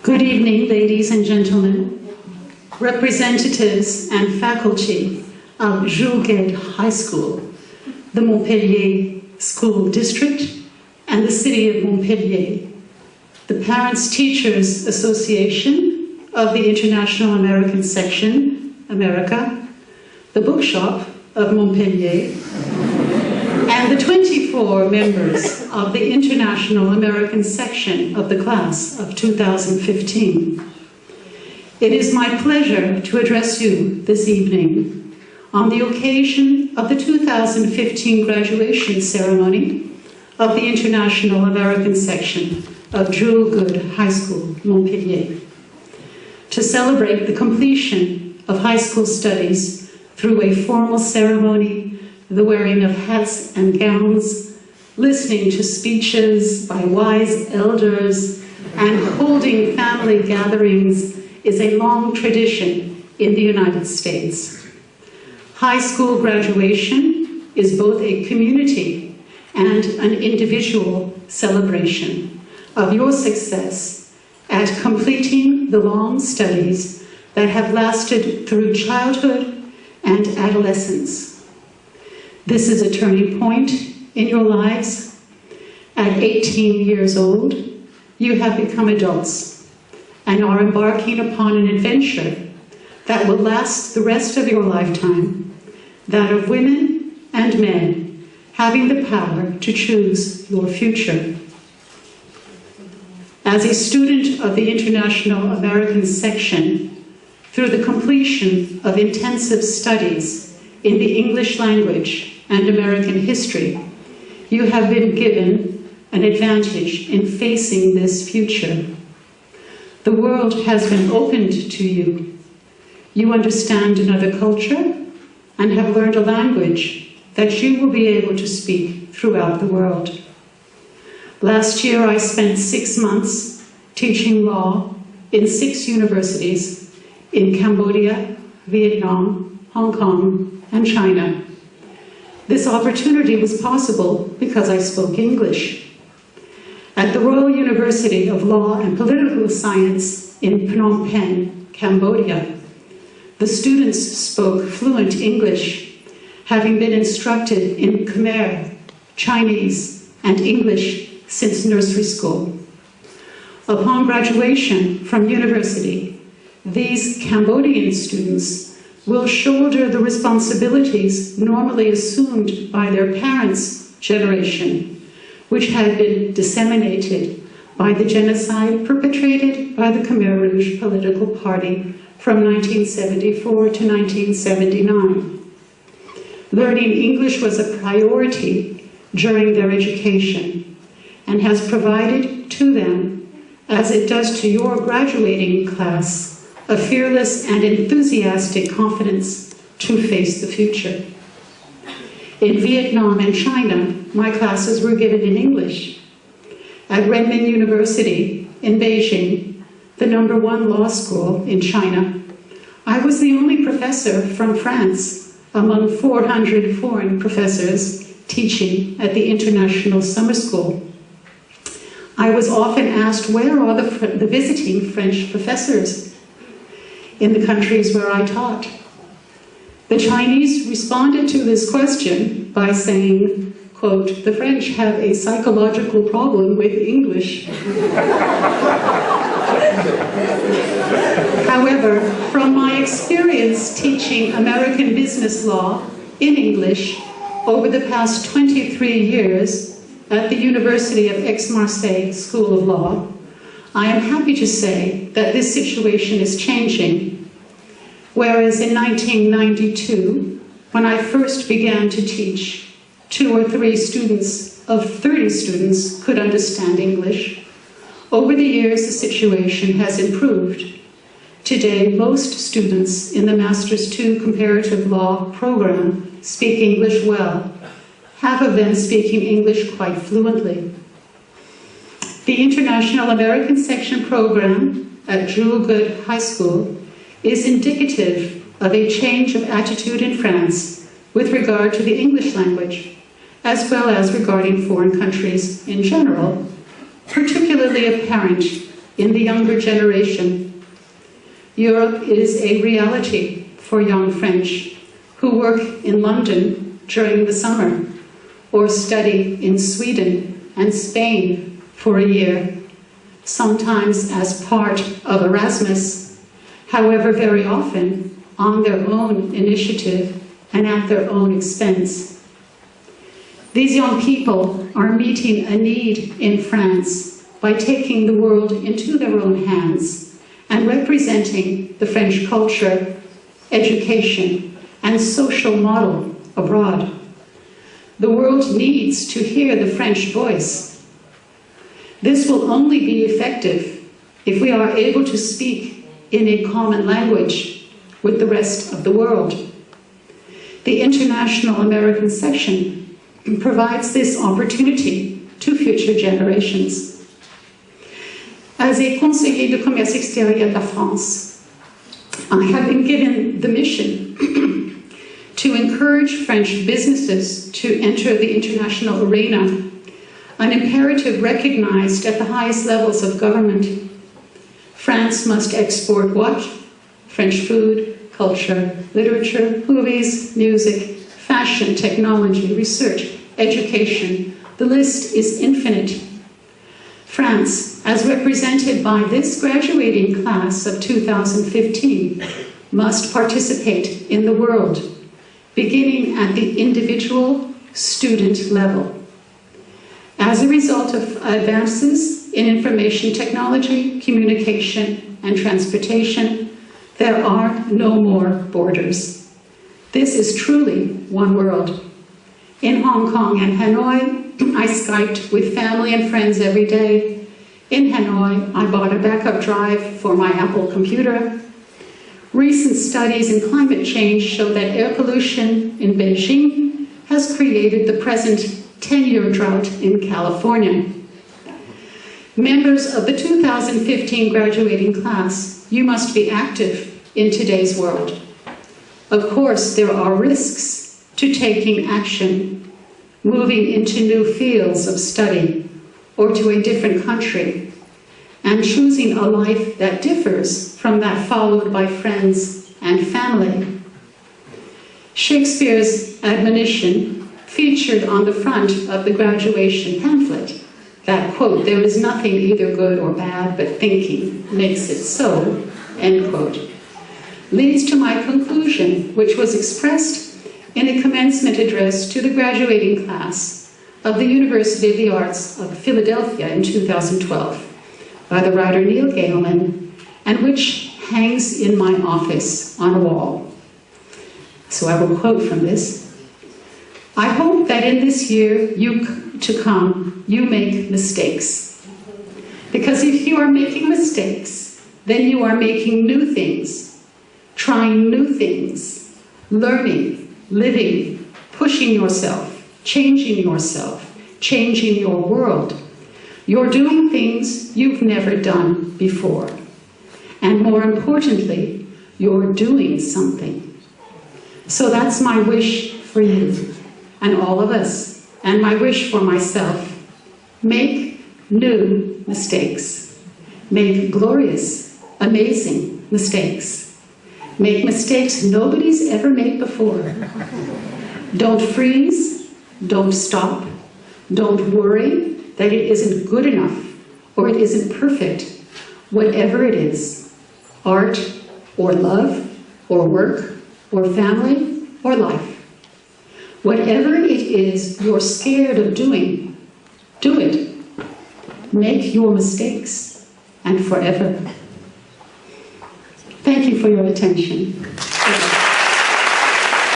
Good evening, ladies and gentlemen, representatives and faculty of Jules Guesde High School, the Montpellier School District, and the City of Montpellier, the Parents-Teachers Association of the International American Section, America, the Bookshop of Montpellier, and the 24 members of the International American Section of the class of 2015. It is my pleasure to address you this evening on the occasion of the 2015 graduation ceremony of the International American Section of Jules Guesde High School, Montpellier, to celebrate the completion of high school studies through a formal ceremony, the wearing of hats and gowns, listening to speeches by wise elders, and holding family gatherings is a long tradition in the United States. High school graduation is both a community and an individual celebration of your success at completing the long studies that have lasted through childhood and adolescence. This is a turning point in your lives. At 18 years old, you have become adults and are embarking upon an adventure that will last the rest of your lifetime, that of women and men having the power to choose your future. As a student of the International American Section, through the completion of intensive studies in the English language and American history, you have been given an advantage in facing this future. The world has been opened to you. You understand another culture and have learned a language that you will be able to speak throughout the world. Last year, I spent 6 months teaching law in 6 universities in Cambodia, Vietnam, Hong Kong, and China. This opportunity was possible because I spoke English. At the Royal University of Law and Political Science in Phnom Penh, Cambodia, the students spoke fluent English, having been instructed in Khmer, Chinese, and English since nursery school. Upon graduation from university, these Cambodian students will shoulder the responsibilities normally assumed by their parents' generation, which had been disseminated by the genocide perpetrated by the Khmer Rouge political party from 1974 to 1979. Learning English was a priority during their education and has provided to them, as it does to your graduating class, a fearless and enthusiastic confidence to face the future. In Vietnam and China, my classes were given in English. At Renmin University in Beijing, the #1 law school in China, I was the only professor from France among 400 foreign professors teaching at the International Summer School. I was often asked, where are the visiting French professors in the countries where I taught? The Chinese responded to this question by saying, quote, "The French have a psychological problem with English." However, from my experience teaching American business law in English over the past 23 years at the University of Aix-Marseille School of Law, I am happy to say that this situation is changing. Whereas in 1992, when I first began to teach, 2 or 3 students of 30 students could understand English, over the years the situation has improved. Today, most students in the Master's 2 Comparative Law program speak English well, half of them speaking English quite fluently. The International American Section program at Jules Guesde High School is indicative of a change of attitude in France with regard to the English language, as well as regarding foreign countries in general, particularly apparent in the younger generation. Europe is a reality for young French who work in London during the summer or study in Sweden and Spain for a year, sometimes as part of Erasmus, however very often on their own initiative and at their own expense. These young people are meeting a need in France by taking the world into their own hands and representing the French culture, education, and social model abroad. The world needs to hear the French voice. This will only be effective if we are able to speak in a common language with the rest of the world. The International American Section provides this opportunity to future generations. As a conseiller de commerce extérieur de la France, I have been given the mission to encourage French businesses to enter the international arena, an imperative recognized at the highest levels of government. France must export what? French food, culture, literature, movies, music, fashion, technology, research, education. The list is infinite. France, as represented by this graduating class of 2015, must participate in the world, beginning at the individual student level. As a result of advances in information technology, communication, and transportation, there are no more borders. This is truly one world. In Hong Kong and Hanoi, I Skyped with family and friends every day. In Hanoi, I bought a backup drive for my Apple computer. Recent studies in climate change show that air pollution in Beijing has created the present 10-year drought in California. Members of the 2015 graduating class, you must be active in today's world. Of course, there are risks to taking action, moving into new fields of study, or to a different country, and choosing a life that differs from that followed by friends and family. Shakespeare's admonition featured on the front of the graduation pamphlet, that quote, "There is nothing either good or bad, but thinking makes it so," end quote, leads to my conclusion, which was expressed in a commencement address to the graduating class of the University of the Arts of Philadelphia in 2012 by the writer Neil Gaiman, and which hangs in my office on a wall. So I will quote from this. "I hope that in this year to come, you make mistakes. Because if you are making mistakes, then you are making new things, trying new things, learning, living, pushing yourself, changing your world. You're doing things you've never done before. And more importantly, you're doing something. So that's my wish for you, and all of us, and my wish for myself. Make new mistakes. Make glorious, amazing mistakes. Make mistakes nobody's ever made before. Don't freeze, don't stop, don't worry that it isn't good enough or it isn't perfect. Whatever it is, art or love or work or family or life. Whatever it is you're scared of doing, do it. Make your mistakes, and forever. Thank you for your attention.